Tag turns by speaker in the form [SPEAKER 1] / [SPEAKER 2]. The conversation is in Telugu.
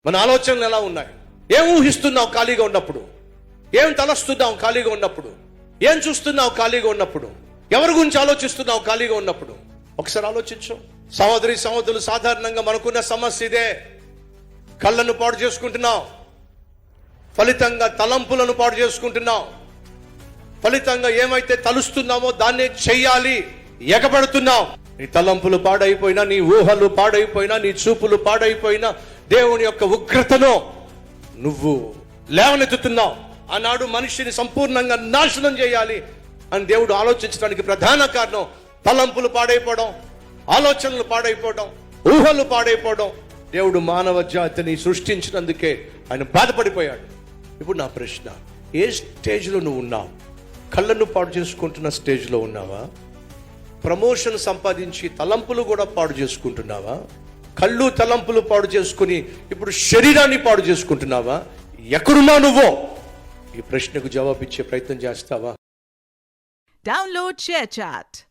[SPEAKER 1] మన ఆలోచనలు ఎలా ఉన్నాయి? ఏం ఊహిస్తున్నావు ఖాళీగా ఉన్నప్పుడు? ఏం తలస్తున్నావు ఖాళీగా ఉన్నప్పుడు? ఏం చూస్తున్నావు ఖాళీగా ఉన్నప్పుడు? ఎవరి గురించి ఆలోచిస్తున్నావు ఖాళీగా ఉన్నప్పుడు? ఒకసారి ఆలోచించు. సహోదరి సహోదరులు, సాధారణంగా మనకున్న సమస్య ఇదే. కళ్ళను పాడు చేసుకుంటున్నావు, ఫలితంగా తలంపులను పాడు చేసుకుంటున్నావు, ఫలితంగా ఏమైతే తలుస్తున్నామో దాన్నే చెయ్యాలి ఎగబడుతున్నావు. నీ తలంపులు పాడైపోయినా, నీ ఊహలు పాడైపోయినా, నీ చూపులు పాడైపోయినా, దేవుని యొక్క ఉగ్రతను నువ్వు లేవనెత్తుతున్నావు. ఆనాడు మనిషిని సంపూర్ణంగా నాశనం చేయాలి అని దేవుడు ఆలోచించడానికి ప్రధాన కారణం తలంపులు పాడైపోవడం, ఆలోచనలు పాడైపోవడం, ఊహలు పాడైపోవడం. దేవుడు మానవ జాతిని సృష్టించినందుకే ఆయన బాధపడిపోయాడు. ఇప్పుడు నా ప్రశ్న, ఏ స్టేజ్లో నువ్వు ఉన్నావు? కళ్ళను పాడు చేసుకుంటున్న స్టేజ్లో ఉన్నావా? ప్రమోషన్ సంపాదించి తలంపులు కూడా పాడు చేసుకుంటున్నావా? కళ్ళు తలంపులు పాడు చేసుకుని ఇప్పుడు శరీరాన్ని పాడు చేసుకుంటున్నావా? ఎక్కడున్నా నువ్వో ఈ ప్రశ్నకు జవాబిచ్చే ప్రయత్నం చేస్తావా?
[SPEAKER 2] Download ShareChat.